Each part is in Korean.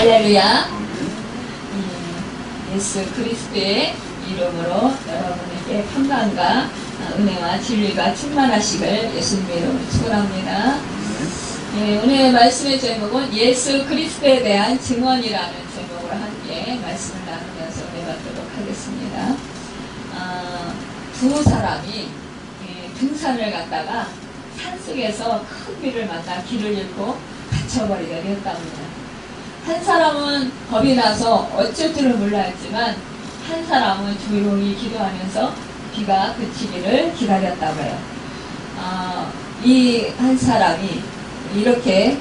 할렐루야. 예수 그리스도의 이름으로 여러분에게 평강과 은혜와 진리가 충만하시길 예수님의 이름으로 축원합니다. 오늘 말씀의 제목은 예수 그리스도에 대한 증언이라는 제목으로 함께 말씀을 나누면서 은혜 받도록 하겠습니다. 두 사람이 등산을 갔다가 산속에서 큰 비를 맞아 길을 잃고 갇혀버리게 되었답니다. 한 사람은 겁이 나서 어쩔 줄을 몰라 했지만 한 사람은 조용히 기도하면서 비가 그치기를 기다렸다고요. 이 한 사람이 이렇게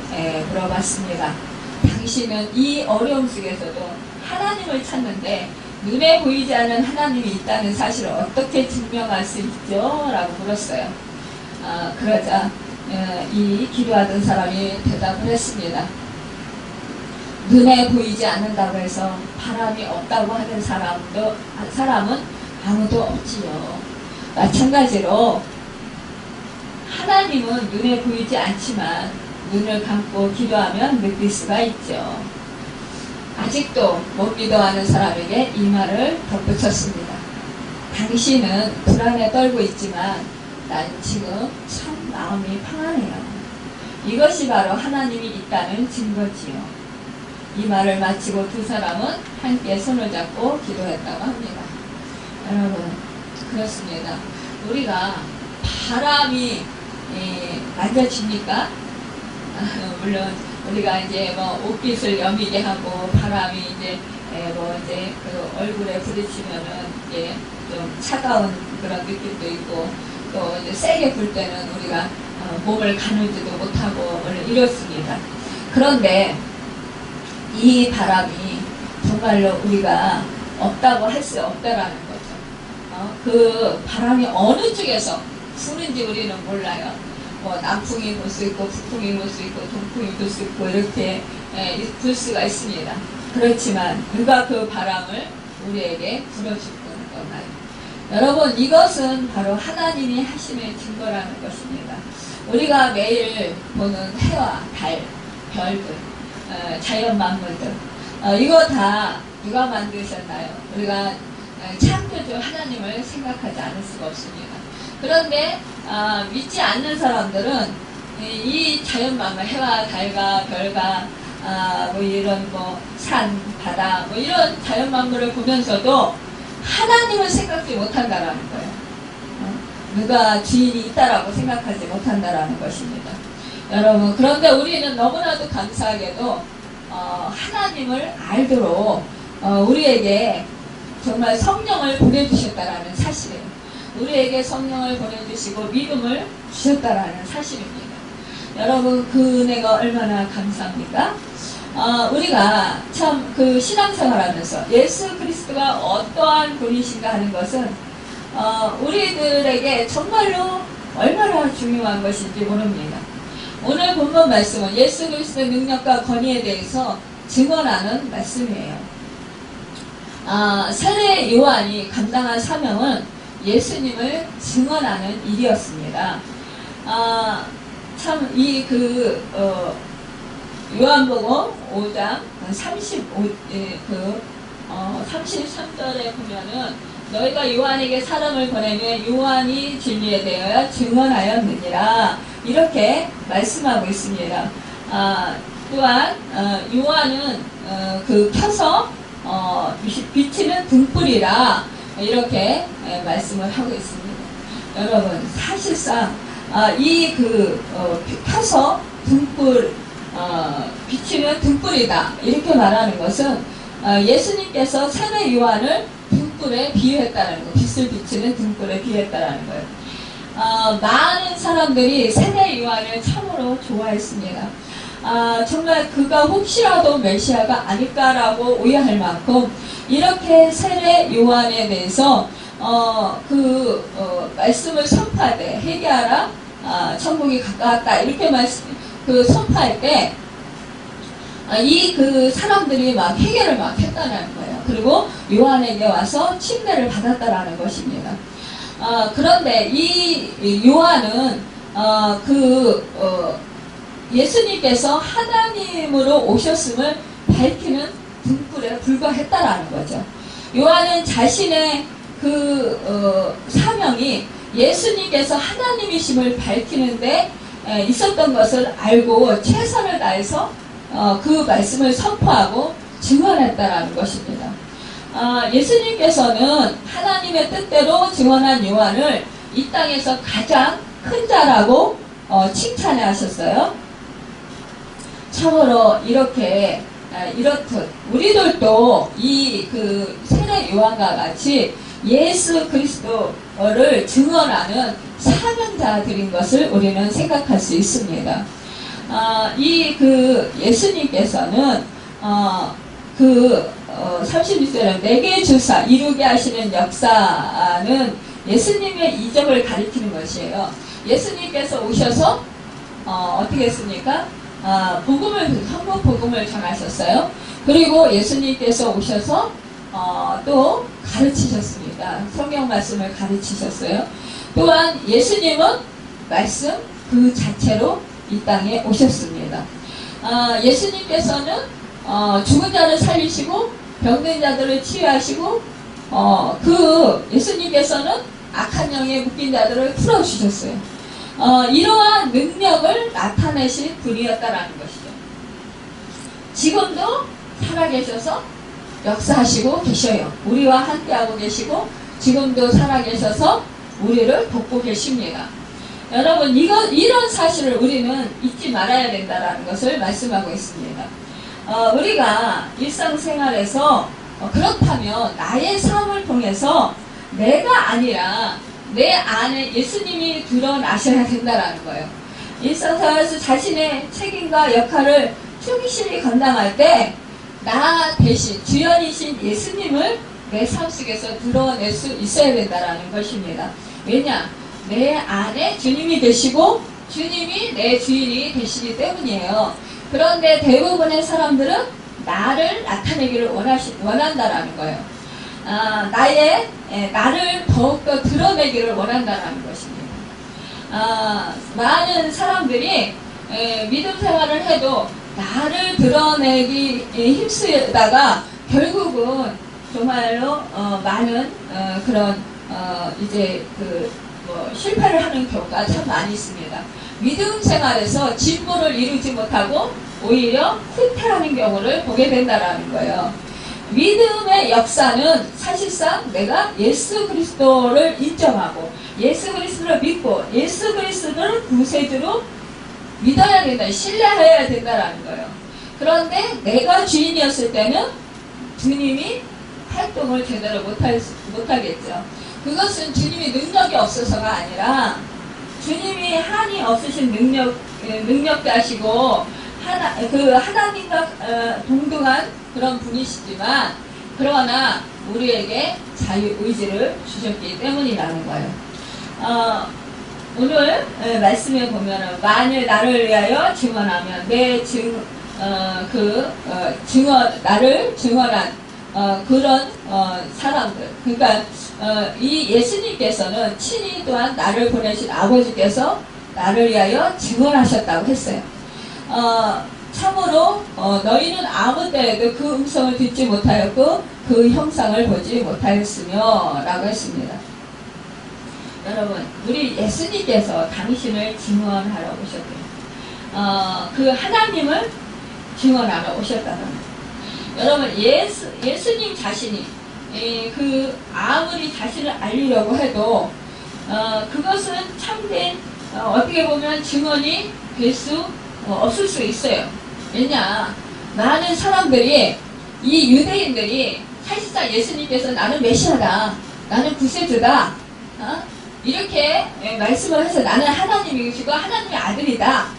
물어봤습니다. 당신은 이 어려움 속에서도 하나님을 찾는데 눈에 보이지 않는 하나님이 있다는 사실을 어떻게 증명할 수 있죠? 라고 물었어요. 그러자 이 기도하던 사람이 대답을 했습니다. 눈에 보이지 않는다고 해서 바람이 없다고 하는 사람은 아무도 없지요. 마찬가지로 하나님은 눈에 보이지 않지만 눈을 감고 기도하면 느낄 수가 있죠. 아직도 못 믿어하는 사람에게 이 말을 덧붙였습니다. 당신은 불안에 떨고 있지만 난 지금 참 마음이 평안해요. 이것이 바로 하나님이 있다는 증거지요. 이 말을 마치고 두 사람은 함께 손을 잡고 기도했다고 합니다. 여러분, 그렇습니다. 우리가 바람이 만져집니까? 물론 우리가 이제 옷깃을 여미게 하고 바람이 이제 그 얼굴에 부딪히면은 이제 좀 차가운 그런 느낌도 있고 또 이제 세게 불 때는 우리가 몸을 가누지도 못하고 이렇습니다. 그런데 이 바람이 정말로 우리가 없다고 할 수 없다라는 거죠. 그 바람이 어느 쪽에서 부는지 우리는 몰라요. 남풍이 불 수 있고 북풍이 불 수 있고 동풍이 불 수 있고 이렇게 불 수가 있습니다. 그렇지만 누가 그 바람을 우리에게 불어줄 건가요? 여러분, 이것은 바로 하나님이 하심의 증거라는 것입니다. 우리가 매일 보는 해와 달, 별들, 자연 만물들, 이거 다 누가 만드셨나요? 우리가 창조주 하나님을 생각하지 않을 수가 없습니다. 그런데 믿지 않는 사람들은 이 자연 만물, 해와 달과 별과 이런 산, 바다 이런 자연 만물을 보면서도 하나님을 생각지 못한다라는 거예요. 누가 주인이 있다라고 생각하지 못한다라는 것입니다. 여러분, 그런데 우리는 너무나도 감사하게도 하나님을 알도록 우리에게 정말 성령을 보내주셨다라는 사실이에요. 우리에게 성령을 보내주시고 믿음을 주셨다라는 사실입니다. 여러분, 그 은혜가 얼마나 감사합니까? 우리가 참 그 신앙생활하면서 예수 그리스도가 어떠한 분이신가 하는 것은 우리들에게 정말로 얼마나 중요한 것인지 모릅니다. 오늘 본문 말씀은 예수 그리스도의 능력과 권위에 대해서 증언하는 말씀이에요. 세례 요한이 감당한 사명은 예수님을 증언하는 일이었습니다. 참 요한복음 5장 33절에 보면은 너희가 요한에게 사람을 보내면 요한이 진리에 대하여 증언하였느니라 이렇게 말씀하고 있습니다. 또한 요한은 켜서 비치는 등불이라 이렇게 말씀을 하고 있습니다. 여러분, 사실상 켜서 등불 비치는 등불이다 이렇게 말하는 것은 예수님께서 세례 요한을 등불에 비유했다는 거, 빛을 비치는 등불에 비유했다는 거예요. 많은 사람들이 세례 요한을 참으로 좋아했습니다. 정말 그가 혹시라도 메시아가 아닐까라고 오해할 만큼 이렇게 세례 요한에 대해서 말씀을 선포할 때 회개하라, 천국이 가까웠다 이렇게 선포할 때 사람들이 막 회개를 막 했다는 거예요. 그리고 요한에게 와서 침례를 받았다라는 것입니다. 그런데 이 요한은 예수님께서 하나님으로 오셨음을 밝히는 등불에 불과했다라는 거죠. 요한은 자신의 사명이 예수님께서 하나님이심을 밝히는데 있었던 것을 알고 최선을 다해서 그 말씀을 선포하고 증언했다라는 것입니다. 예수님께서는 하나님의 뜻대로 증언한 요한을 이 땅에서 가장 큰 자라고 칭찬해 하셨어요. 참으로 이렇듯 우리들도 이 세례 요한과 같이 예수 그리스도를 증언하는 사명자들인 것을 우리는 생각할 수 있습니다. 예수님께서는 36절에 내게 주사 이루게 하시는 역사는 예수님의 이적을 가리키는 것이에요. 예수님께서 오셔서 어떻게 했습니까? 한국 복음을 전하셨어요. 그리고 예수님께서 오셔서 또 가르치셨습니다. 성경 말씀을 가르치셨어요. 또한 예수님은 말씀 그 자체로 이 땅에 오셨습니다. 예수님께서는 죽은 자를 살리시고 병든 자들을 치유하시고 예수님께서는 악한 영에 묶인 자들을 풀어주셨어요. 이러한 능력을 나타내신 분이었다라는 것이죠. 지금도 살아계셔서 역사하시고 계셔요. 우리와 함께하고 계시고 지금도 살아계셔서 우리를 돕고 계십니다. 여러분 이런 사실을 우리는 잊지 말아야 된다는 것을 말씀하고 있습니다. 우리가 일상생활에서 그렇다면 나의 삶을 통해서 내가 아니라 내 안에 예수님이 드러나셔야 된다는 거예요. 일상생활에서 자신의 책임과 역할을 충실히 감당할 때 나 대신 주연이신 예수님을 내 삶 속에서 드러낼 수 있어야 된다는 것입니다. 왜냐? 내 안에 주님이 계시고 주님이 내 주인이 되시기 때문이에요. 그런데 대부분의 사람들은 나를 나타내기를 원한다라는 거예요. 나를 더욱더 드러내기를 원한다는 것입니다. 많은 사람들이 믿음 생활을 해도 나를 드러내기 힘쓰다가 결국은 정말로 많은 실패를 하는 경우가 참 많이 있습니다. 믿음 생활에서 진보를 이루지 못하고 오히려 후퇴하는 경우를 보게 된다는 거예요. 믿음의 역사는 사실상 내가 예수 그리스도를 인정하고 예수 그리스도를 믿고 예수 그리스도를 구세주로 믿어야 된다, 신뢰해야 된다는 거예요. 그런데 내가 주인이었을 때는 주님이 활동을 제대로 못하겠죠. 그것은 주님이 능력이 없어서가 아니라 주님이 한이 없으신 능력자시고 하나님과 동등한 그런 분이시지만 그러나 우리에게 자유의지를 주셨기 때문이라는 거예요. 오늘 말씀에 보면은 만일 나를 위하여 증언하면 나를 증언한 그런 사람들, 그러니까 이 예수님께서는 친히 또한 나를 보내신 아버지께서 나를 위하여 증언하셨다고 했어요. 참으로 너희는 아무 때에도 그 음성을 듣지 못하였고 그 형상을 보지 못하였으며 라고 했습니다. 여러분, 우리 예수님께서 당신을 증언하러 오셨대요. 그 하나님을 증언하러 오셨다는 거예요. 여러분, 예수님 자신이 아무리 자신을 알리려고 해도 그것은 참된 어떻게 보면 증언이 될 수 없을 수 있어요. 왜냐, 많은 사람들이 이 유대인들이 사실상 예수님께서 나는 메시아다, 나는 구세주다, 이렇게 말씀을 해서 나는 하나님이시고 하나님의 아들이다.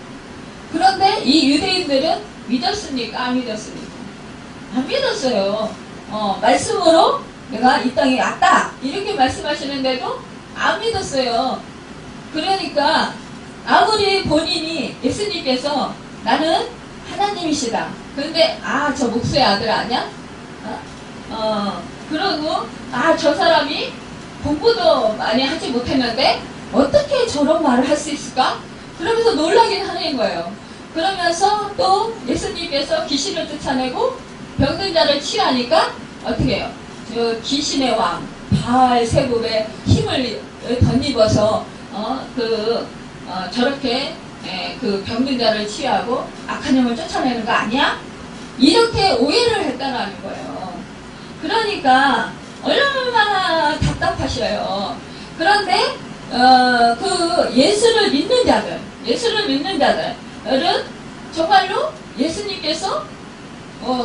그런데 이 유대인들은 믿었습니까? 안 믿었습니까? 안 믿었어요. 말씀으로 내가 이 땅에 왔다 이렇게 말씀하시는데도 안 믿었어요. 그러니까 아무리 본인이 예수님께서 나는 하나님이시다. 그런데 저 목수의 아들 아니야? 그러고 저 사람이 공부도 많이 하지 못했는데 어떻게 저런 말을 할 수 있을까? 그러면서 놀라긴 하는 거예요. 그러면서 또 예수님께서 귀신을 쫓아내고 병든 자를 치유하니까 어떻게 해요? 저 귀신의 왕 바알세불의 힘을 덧입어서 저렇게 그 병든 자를 치유하고 악한 영을 쫓아내는 거 아니야? 이렇게 오해를 했다는 거예요. 그러니까 얼마나 답답하셔요. 그런데 그 예수를 믿는 자들은 정말로 예수님께서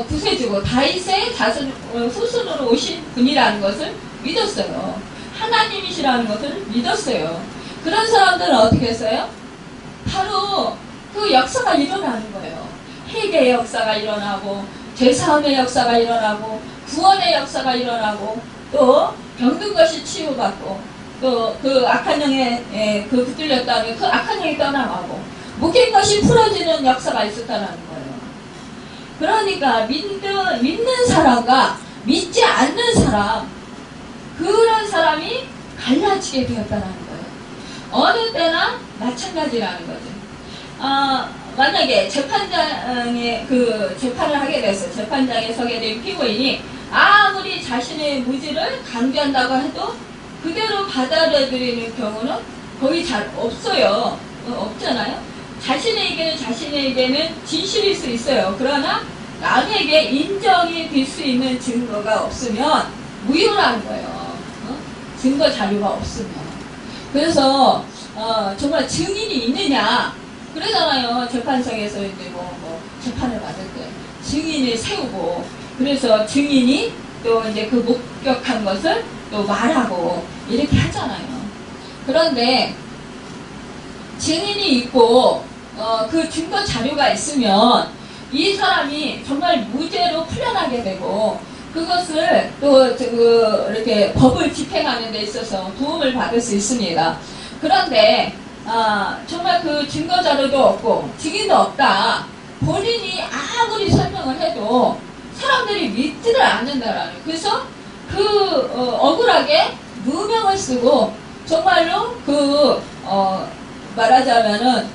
구세주고 다윗의 자손 후손으로 오신 분이라는 것을 믿었어요. 하나님이시라는 것을 믿었어요. 그런 사람들은 어떻게 했어요? 바로 그 역사가 일어나는 거예요. 회개의 역사가 일어나고 죄사함의 역사가 일어나고 구원의 역사가 일어나고 또 병든 것이 치유받고 또 그 악한 영에 붙들렸다는 그 악한 영이 떠나가고 묶인 것이 풀어지는 역사가 있었다는 거예요. 그러니까 믿는 사람과 믿지 않는 사람, 그런 사람이 갈라지게 되었다는 거예요. 어느 때나 마찬가지라는 거죠. 만약에 재판장에 재판을 하게 됐어요. 재판장에 서게 된 피고인이 아무리 자신의 무죄를 강조한다고 해도 그대로 받아들이는 경우는 거의 잘 없어요. 없잖아요. 자신에게는 진실일 수 있어요. 그러나 남에게 인정이 될 수 있는 증거가 없으면 무효라는 거예요. 증거 자료가 없으면. 그래서 정말 증인이 있느냐 그러잖아요. 재판장에서 이제 재판을 받을 때 증인을 세우고 그래서 증인이 또 이제 그 목격한 것을 또 말하고 이렇게 하잖아요. 그런데 증인이 있고 그 증거 자료가 있으면 이 사람이 정말 무죄로 풀려나게 되고 그것을 또 이렇게 법을 집행하는 데 있어서 도움을 받을 수 있습니다. 그런데 정말 그 증거 자료도 없고 증인도 없다. 본인이 아무리 설명을 해도 사람들이 믿지를 않는다라는. 그래서 억울하게 누명을 쓰고 정말로 말하자면은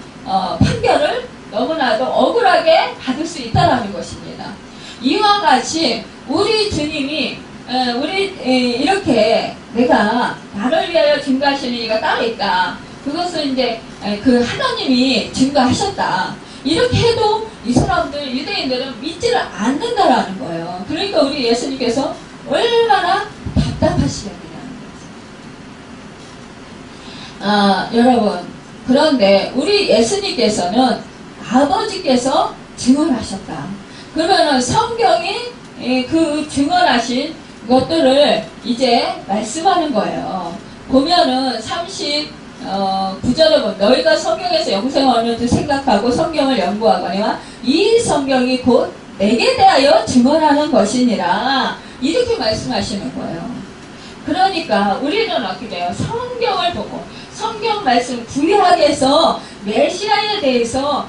판결을 너무나도 억울하게 받을 수 있다라는 것입니다. 이와 같이 우리 주님이 이렇게 내가 나를 위하여 증거하시는 이가 따로 있다. 그것을 이제 그 하나님이 증거하셨다. 이렇게 해도 이 사람들 유대인들은 믿지를 않는다라는 거예요. 그러니까 우리 예수님께서 얼마나 답답하시겠냐는 거죠. 여러분, 그런데 우리 예수님께서는 아버지께서 증언하셨다. 그러면은 성경이 그 증언하신 것들을 이제 말씀하는 거예요. 보면은 39절에 보면 너희가 성경에서 영생을 얻는지 생각하고 성경을 연구하거니와 이 성경이 곧 내게 대하여 증언하는 것이니라. 이렇게 말씀하시는 거예요. 그러니까 우리는 어떻게 돼요? 성경을 보고 성경 말씀 구약에서 메시아에 대해서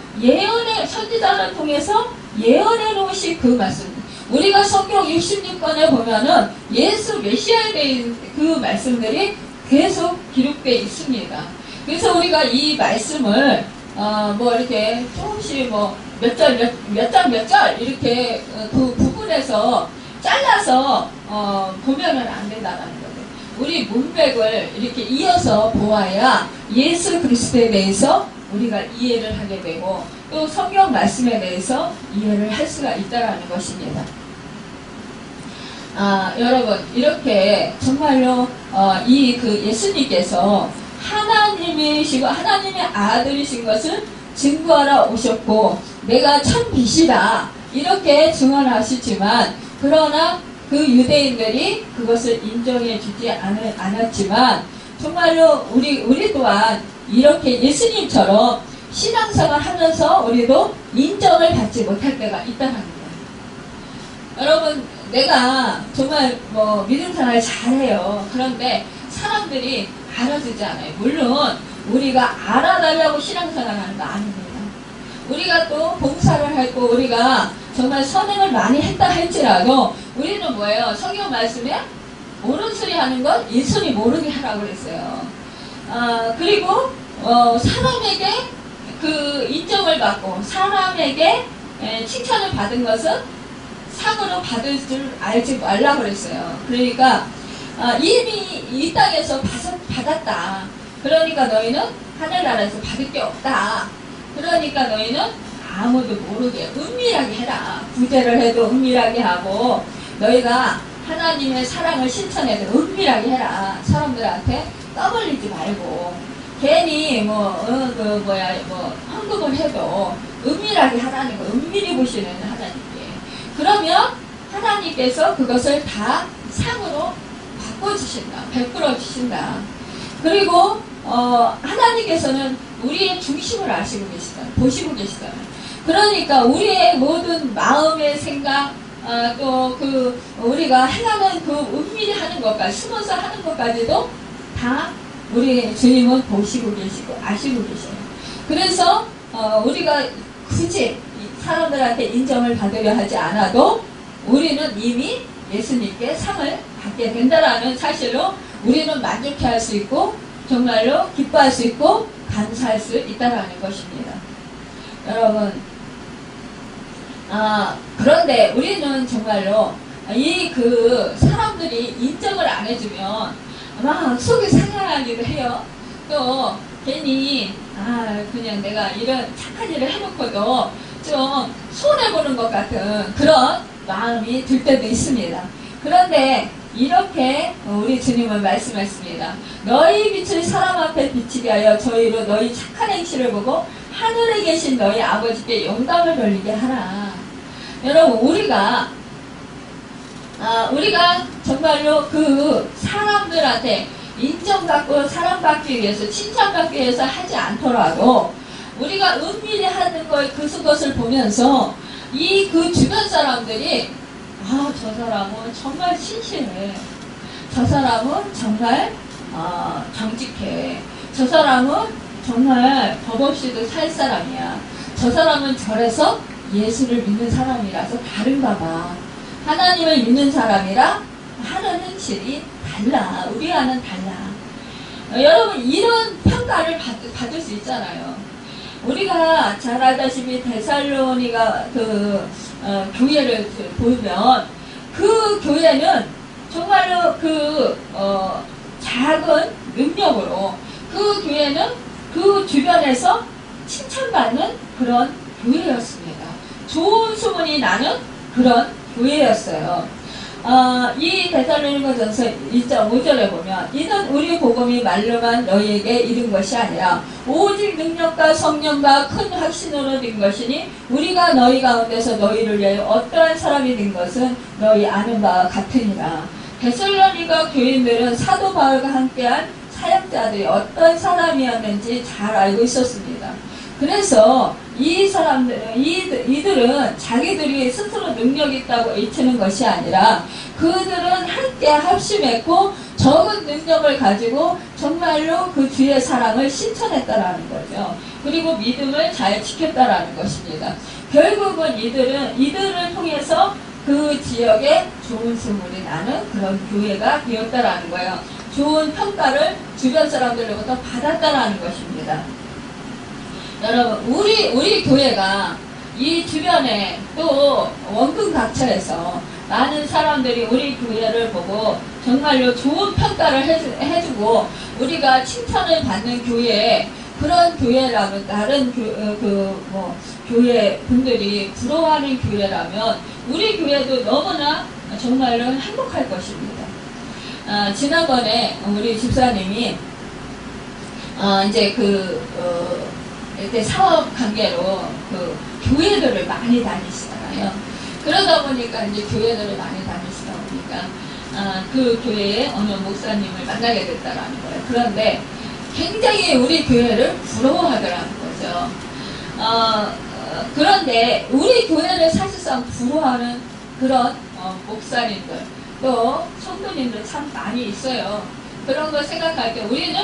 선지자를 통해서 예언해 놓으신 그 말씀. 우리가 성경 66권에 보면은 예수 메시아에 대한 그 말씀들이 계속 기록되어 있습니다. 그래서 우리가 이 말씀을 이렇게 조금씩 몇 절 이렇게 그 부분에서 잘라서 보면은 안 된다는 거죠. 우리 문맥을 이렇게 이어서 보아야 예수 그리스도에 대해서 우리가 이해를 하게 되고 또 성경 말씀에 대해서 이해를 할 수가 있다는 것입니다. 여러분, 이렇게 정말로 예수님께서 하나님이시고 하나님의 아들이신 것을 증거하러 오셨고 내가 참 빛이다 이렇게 증언하시지만 그러나 그 유대인들이 그것을 인정해 주지 않았지만 정말로 우리 또한 이렇게 예수님처럼 신앙생활 하면서 우리도 인정을 받지 못할 때가 있다는 거예요. 여러분, 내가 정말 믿음생활 잘해요. 그런데 사람들이 알아주지 않아요. 물론 우리가 알아달라고 신앙생활 하는 거 아닙니다. 우리가 또 봉사를 하고 우리가 정말 선행을 많이 했다 할지라도 우리는 뭐예요? 성경 말씀에 옳은 소리 하는 건 일손이 모르게 하라고 그랬어요. 그리고 사람에게 그 인정을 받고 사람에게 칭찬을 받은 것은 상으로 받을 줄 알지 말라 그랬어요. 그러니까 이미 이 땅에서 받았다. 그러니까 너희는 하늘나라에서 받을 게 없다. 그러니까 너희는 아무도 모르게 은밀하게 해라. 구제를 해도 은밀하게 하고, 너희가 하나님의 사랑을 실천해도 은밀하게 해라. 사람들한테 떠벌리지 말고, 괜히 헌금을 해도 은밀하게 하라는 거, 은밀히 보시는 하나님께. 그러면 하나님께서 그것을 다 상으로 바꿔주신다. 베풀어 주신다. 그리고 하나님께서는 우리의 중심을 아시고 계시다. 보시고 계시다. 그러니까 우리의 모든 마음의 생각, 또 우리가 행하는 그 은밀히 하는 것까지, 숨어서 하는 것까지도 다 우리 주님은 보시고 계시고 아시고 계셔요. 그래서 우리가 굳이 사람들한테 인정을 받으려 하지 않아도 우리는 이미 예수님께 상을 받게 된다라는 사실로 우리는 만족해할 수 있고 정말로 기뻐할 수 있고 감사할 수 있다라는 것입니다. 여러분, 그런데 우리는 정말로 사람들이 인정을 안 해주면 막 속이 상하기도 해요. 또 괜히 그냥 내가 이런 착한 일을 해놓고도 좀 손해보는 것 같은 그런 마음이 들 때도 있습니다. 그런데 이렇게 우리 주님은 말씀했습니다. 너희 빛을 사람 앞에 비치게 하여 저희로 너희 착한 행실을 보고 하늘에 계신 너희 아버지께 영광을 돌리게 하라. 여러분, 우리가 정말로 그 사람들한테 인정받고 사랑받기 위해서, 칭찬받기 위해서 하지 않더라도 우리가 은밀히 하는 그것을 보면서 그 주변 사람들이 저 사람은 정말 신실해. 저 사람은 정말 정직해. 저 사람은 정말 법 없이도 살 사람이야. 저 사람은 저래서 예수를 믿는 사람이라서 다른가 봐. 하나님을 믿는 사람이라 하는 행실이 달라. 우리와는 달라. 여러분, 이런 평가를 받을 수 있잖아요. 우리가 잘 알다시피 데살로니가 교회를 보면 그 교회는 정말로 작은 능력으로 그 교회는 그 주변에서 칭찬받는 그런 교회였습니다. 좋은 소문이 나는 그런 교회였어요. 이 데살로니가전서 1장 5절에 보면 이는 우리 복음이 말로만 너희에게 이른 것이 아니라 오직 능력과 성령과 큰 확신으로 된 것이니 우리가 너희 가운데서 너희를 위하여 어떠한 사람이 된 것은 너희 아는 바와 같으니라. 데살로니가 교인들은 사도 바울과 함께한 사역자들이 어떤 사람이었는지 잘 알고 있었습니다. 그래서 이들은 자기들이 스스로 능력이 있다고 외치는 것이 아니라 그들은 함께 합심했고 적은 능력을 가지고 정말로 그 주의 사랑을 실천했다라는 거죠. 그리고 믿음을 잘 지켰다라는 것입니다. 결국은 이들을 통해서 그 지역에 좋은 소문이 나는 그런 교회가 되었다라는 거예요. 좋은 평가를 주변 사람들로부터 받았다라는 것입니다. 여러분, 우리 교회가 이 주변에 또 원근각처에서 많은 사람들이 우리 교회를 보고 정말로 좋은 평가를 해주고 우리가 칭찬을 받는 교회, 그런 교회라면 다른 교회 분들이 부러워하는 교회라면 우리 교회도 너무나 정말로 행복할 것입니다. 지난번에 우리 집사님이 이때 사업 관계로 교회들을 많이 다니시잖아요. 그러다 보니까 이제 교회들을 많이 다니시다 보니까 그 교회에 어느 목사님을 만나게 됐다라는 거예요. 그런데 굉장히 우리 교회를 부러워하더라는 거죠. 그런데 우리 교회를 사실상 부러워하는 그런 목사님들 또 성도님들 참 많이 있어요. 그런 걸 생각할 때 우리는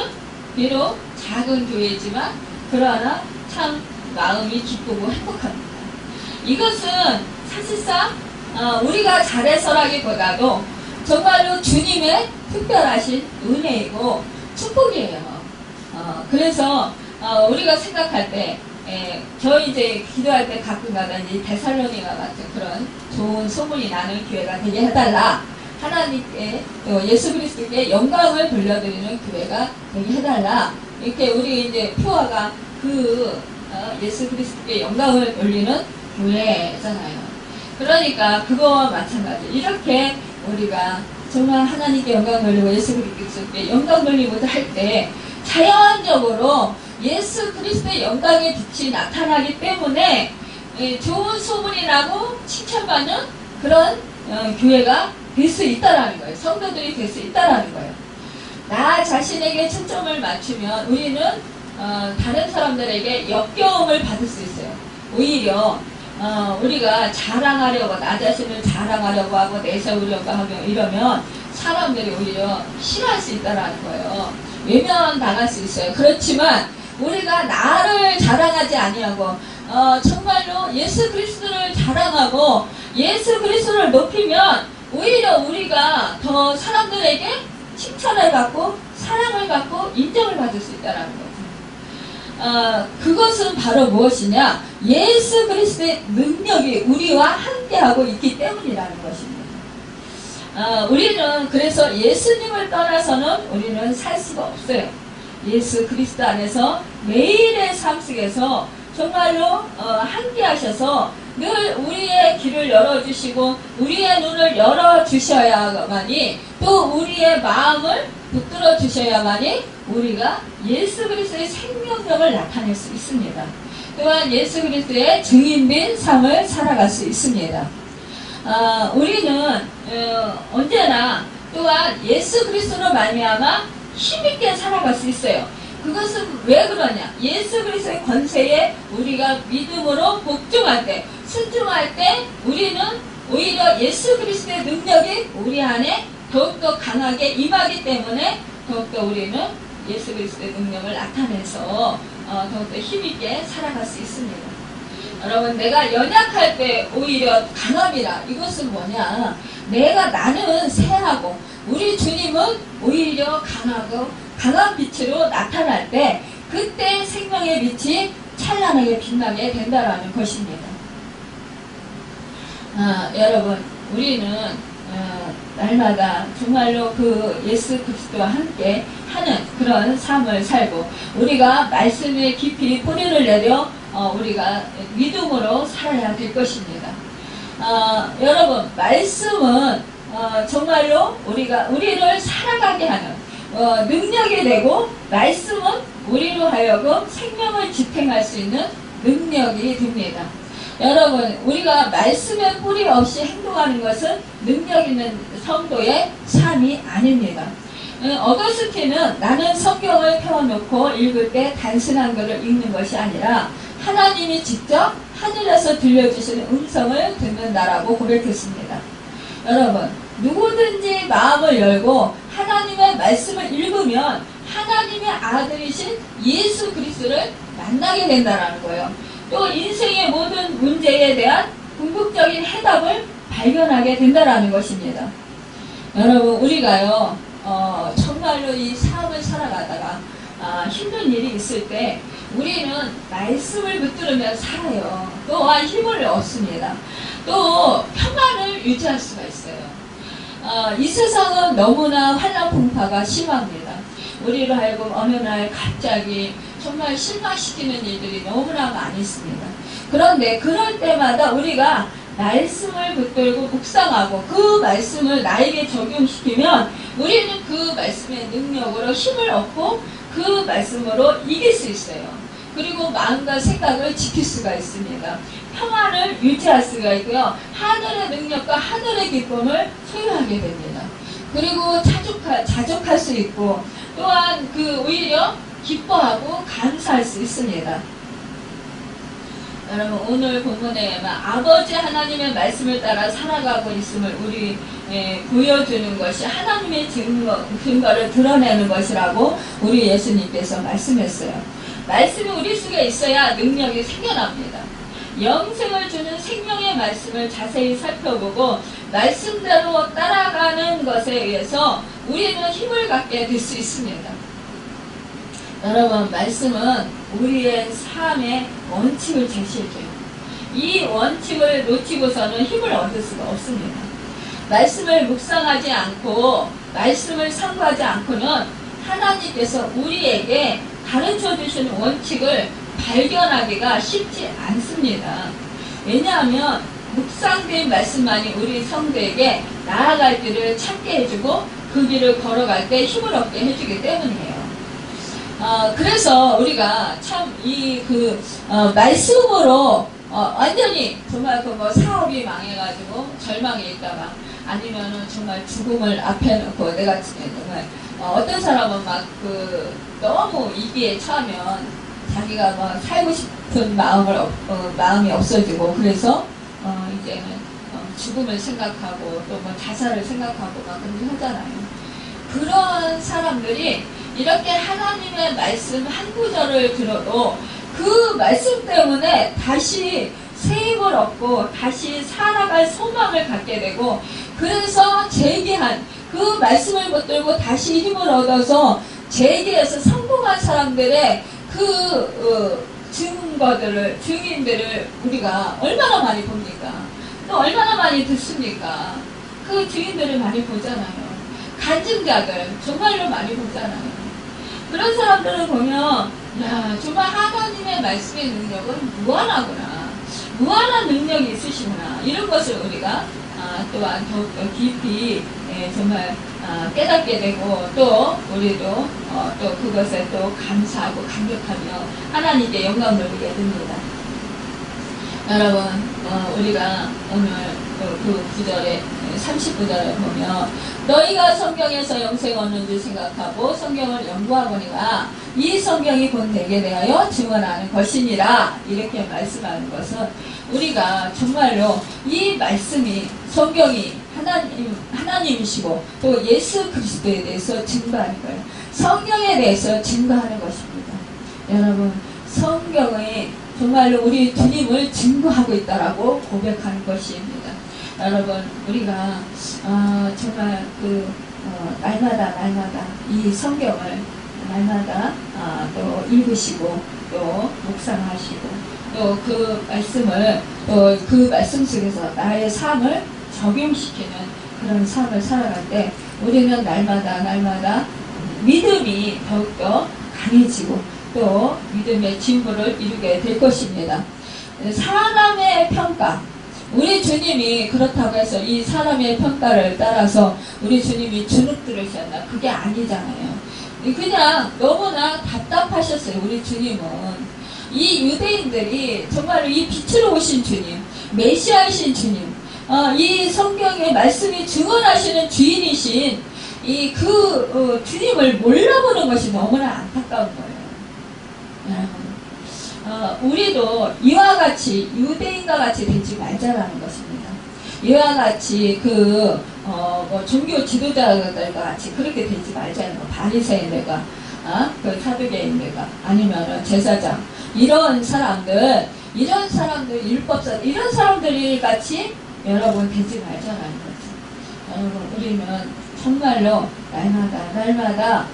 비록 작은 교회지만 그러나 참 마음이 기쁘고 행복합니다. 이것은 사실상 우리가 잘해서라기보다도 정말로 주님의 특별하신 은혜이고 축복이에요. 그래서 우리가 생각할 때 저 이제 기도할 때 가끔가다 이 데살로니가 같은 그런 좋은 소문이 나는 교회가 되게 해달라. 하나님께 또 예수 그리스도께 영광을 돌려드리는 교회가 되게 해달라. 이렇게 우리 이제 표화가 예수 그리스도께 영광을 돌리는 교회잖아요. 그러니까 그거와 마찬가지. 이렇게 우리가 정말 하나님께 영광 돌리고 예수 그리스도께 영광 돌리고자 할 때 자연적으로 예수 그리스도의 영광의 빛이 나타나기 때문에 좋은 소문이 나고 칭찬받는 그런 교회가 될 수 있다라는 거예요. 성도들이 될 수 있다라는 거예요. 나 자신에게 초점을 맞추면 우리는 다른 사람들에게 역겨움을 받을 수 있어요. 오히려 우리가 자랑하려고, 나 자신을 자랑하려고 하고 내세우려고 하고 이러면 사람들이 오히려 싫어할 수 있다라는 거예요. 외면당할 수 있어요. 그렇지만 우리가 나를 자랑하지 아니하고 정말로 예수 그리스도를 자랑하고 예수 그리스도를 높이면 오히려 우리가 더 사람들에게 칭찬을 받고 사랑을 받고 인정을 받을 수 있다는 거죠. 그것은 바로 무엇이냐? 예수 그리스도의 능력이 우리와 함께하고 있기 때문이라는 것입니다. 우리는 그래서 예수님을 떠나서는 우리는 살 수가 없어요. 예수 그리스도 안에서 매일의 삶 속에서 정말로 함께 하셔서 늘 우리의 길을 열어주시고 우리의 눈을 열어주셔야만이 또 우리의 마음을 붙들어 주셔야만이 우리가 예수 그리스도의 생명력을 나타낼 수 있습니다. 또한 예수 그리스도의 증인된 삶을 살아갈 수 있습니다. 우리는 언제나 또한 예수 그리스도로 말미암아 힘있게 살아갈 수 있어요. 그것은 왜 그러냐? 예수 그리스도의 권세에 우리가 믿음으로 복종할 때, 순종할 때 우리는 오히려 예수 그리스도의 능력이 우리 안에 더욱더 강하게 임하기 때문에 더욱더 우리는 예수 그리스도의 능력을 나타내서 더욱더 힘있게 살아갈 수 있습니다. 여러분, 내가 연약할 때 오히려 강함이라. 이것은 뭐냐? 나는 쇠하고 우리 주님은 오히려 강하고 강한 빛으로 나타날 때 그때 생명의 빛이 찬란하게 빛나게 된다라는 것입니다. 여러분, 우리는 날마다 정말로 그 예수 그리스도와 함께 하는 그런 삶을 살고 우리가 말씀에 깊이 뿌리를 내려 우리가 믿음으로 살아야 될 것입니다. 여러분, 말씀은 정말로 우리를 살아가게 하는 능력이 되고 말씀은 우리로 하여금 생명을 지탱할 수 있는 능력이 됩니다. 여러분, 우리가 말씀의 뿌리 없이 행동하는 것은 능력 있는 성도의 삶이 아닙니다. 어거스틴은 나는 성경을 펴놓고 읽을 때 단순한 것을 읽는 것이 아니라 하나님이 직접 하늘에서 들려주시는 음성을 듣는다라고 고백했습니다. 여러분, 누구든지 마음을 열고 하나님의 말씀을 읽으면 하나님의 아들이신 예수 그리스도를 만나게 된다는 거예요. 또 인생의 모든 문제에 대한 궁극적인 해답을 발견하게 된다는 것입니다. 여러분, 우리가요 정말로 이 삶을 살아가다가 힘든 일이 있을 때 우리는 말씀을 붙들으며 살아요. 또한 힘을 얻습니다. 또 평안을 유지할 수가 있어요. 이 세상은 너무나 환난풍파가 심합니다. 우리로 하여금 어느 날 갑자기 정말 실망시키는 일들이 너무나 많이 있습니다. 그런데 그럴 때마다 우리가 말씀을 붙들고 묵상하고 그 말씀을 나에게 적용시키면 우리는 그 말씀의 능력으로 힘을 얻고 그 말씀으로 이길 수 있어요. 그리고 마음과 생각을 지킬 수가 있습니다. 평안을 유지할 수가 있고요. 하늘의 능력과 하늘의 기쁨을 소유하게 됩니다. 그리고 자족할 수 있고 또한 오히려 기뻐하고 감사할 수 있습니다. 여러분, 오늘 본문에 아버지 하나님의 말씀을 따라 살아가고 있음을 우리 보여주는 것이 하나님의 증거를 드러내는 것이라고 우리 예수님께서 말씀했어요. 말씀이 우리 속에 있어야 능력이 생겨납니다. 영생을 주는 생명의 말씀을 자세히 살펴보고 말씀대로 따라가는 것에 의해서 우리는 힘을 갖게 될 수 있습니다. 여러분, 말씀은 우리의 삶의 원칙을 제시해줘요. 이 원칙을 놓치고서는 힘을 얻을 수가 없습니다. 말씀을 묵상하지 않고 말씀을 상고하지 않고는 하나님께서 우리에게 가르쳐 주시는 원칙을 발견하기가 쉽지 않습니다. 왜냐하면 묵상된 말씀만이 우리 성도에게 나아갈 길을 찾게 해주고 그 길을 걸어갈 때 힘을 얻게 해주기 때문이에요. 그래서 우리가 참 말씀으로 완전히 정말 사업이 망해가지고 절망에 있다가 아니면은 정말 죽음을 앞에 놓고 내가 정말 어떤 사람은 너무 위기에 처하면 자기가 살고 싶은 마음이 없어지고 그래서 이제는 죽음을 생각하고 또 자살을 생각하고 그렇게 하잖아요. 그런 사람들이 이렇게 하나님의 말씀 한 구절을 들어도 그 말씀 때문에 다시 새 힘을 얻고 다시 살아갈 소망을 갖게 되고 그래서 재기한 그 말씀을 붙들고 다시 힘을 얻어서 재기해서 성공한 사람들의 증인들을 우리가 얼마나 많이 봅니까? 또 얼마나 많이 듣습니까? 그 증인들을 많이 보잖아요. 간증자들 정말로 많이 보잖아요. 그런 사람들을 보면 정말 하나님의 말씀의 능력은 무한하구나. 무한한 능력이 있으시구나. 이런 것을 우리가 또한 더욱더 깊이 정말 깨닫게 되고 또 우리도 또 그것에 또 감사하고 감격하며 하나님께 영광을 돌리게 됩니다. 여러분 우리가 오늘 그 9절에 39절에 보면 너희가 성경에서 영생 얻는 줄 생각하고 성경을 연구하거니와 이 성경이 곧 내게 대하여 증언하는 것이니라. 이렇게 말씀하는 것은 우리가 정말로 이 말씀이 성경이 하나님이시고 또 예수 그리스도에 대해서 증거하는 거예요. 성경에 대해서 증거하는 것입니다. 여러분 성경이 정말로 우리 주님을 증거하고 있다라고 고백하는 것입니다. 여러분 우리가 정말 날마다 이 성경을 날마다 또 읽으시고 또 묵상하시고 또 그 말씀을 또 그 말씀 속에서 나의 삶을 적용시키는 그런 삶을 살아갈 때 우리는 날마다 믿음이 더욱더 강해지고 또 믿음의 진보를 이루게 될 것입니다. 사람의 평가, 우리 주님이 그렇다고 해서 이 사람의 평가를 따라서 우리 주님이 주눅 들으셨나? 그게 아니잖아요. 그냥 너무나 답답하셨어요. 우리 주님은 이 유대인들이 정말로 이 빛으로 오신 주님, 메시아이신 주님, 이 성경의 말씀이 증언하시는 주인이신 주님을 몰라보는 것이 너무나 안타까운 거예요. 우리도 이와 같이 유대인과 같이 되지 말자라는 것입니다. 이와 같이 종교 지도자들과 같이 그렇게 되지 말자는 거. 바리새인들과 사두개인들과 아니면 제사장 이런 사람들 율법사 이런 사람들이 같이 여러분 되지 말자라는 거죠. 여러분 우리는 정말로 날마다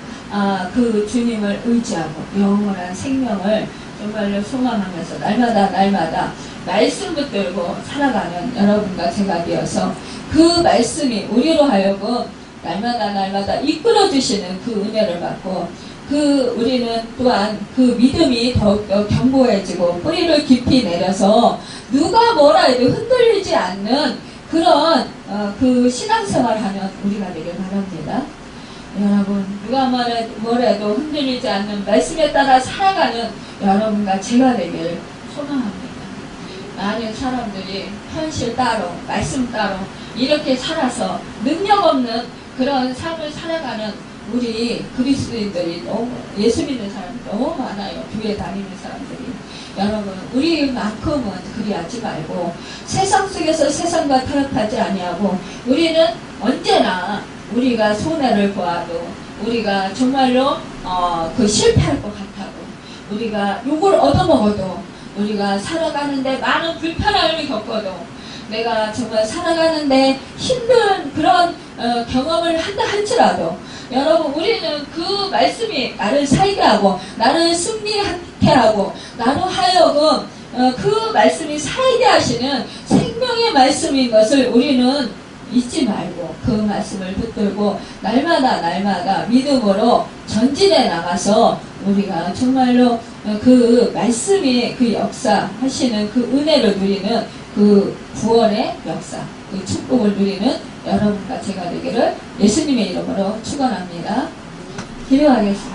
그 주님을 의지하고 영원한 생명을 정말로 소망하면서 날마다 말씀 붙들고 살아가는 여러분과 제가 되어서 그 말씀이 우리로 하여금 날마다 이끌어주시는 그 은혜를 받고 우리는 또한 그 믿음이 더욱더 견고해지고 뿌리를 깊이 내려서 누가 뭐라 해도 흔들리지 않는 그런 그 신앙생활을 하는 우리가 되길 바랍니다. 여러분 누가 뭐래도 흔들리지 않는 말씀에 따라 살아가는 여러분과 제가 되길 소망합니다. 많은 사람들이 현실 따로 말씀 따로 이렇게 살아서 능력 없는 그런 삶을 살아가는 우리 그리스도인들이 예수 믿는 사람이 너무 많아요. 교회 다니는 사람들이. 여러분 우리만큼은 그리하지 말고 세상 속에서 세상과 타협하지 아니하고 우리는 언제나 우리가 손해를 보아도 우리가 정말로 실패할 것 같아도 우리가 욕을 얻어먹어도 우리가 살아가는데 많은 불편함을 겪어도 내가 정말 살아가는데 힘든 그런 경험을 한다 할지라도 여러분 우리는 그 말씀이 나를 살게 하고 나를 승리하게 하고 나로 하여금 그 말씀이 살게 하시는 생명의 말씀인 것을 우리는 잊지 말고 그 말씀을 붙들고 날마다 믿음으로 전진해 나가서 우리가 정말로 그 말씀이 그 역사하시는 그 은혜를 누리는 그 구원의 역사, 그 축복을 누리는 여러분과 제가 되기를 예수님의 이름으로 축원합니다. 기도하겠습니다.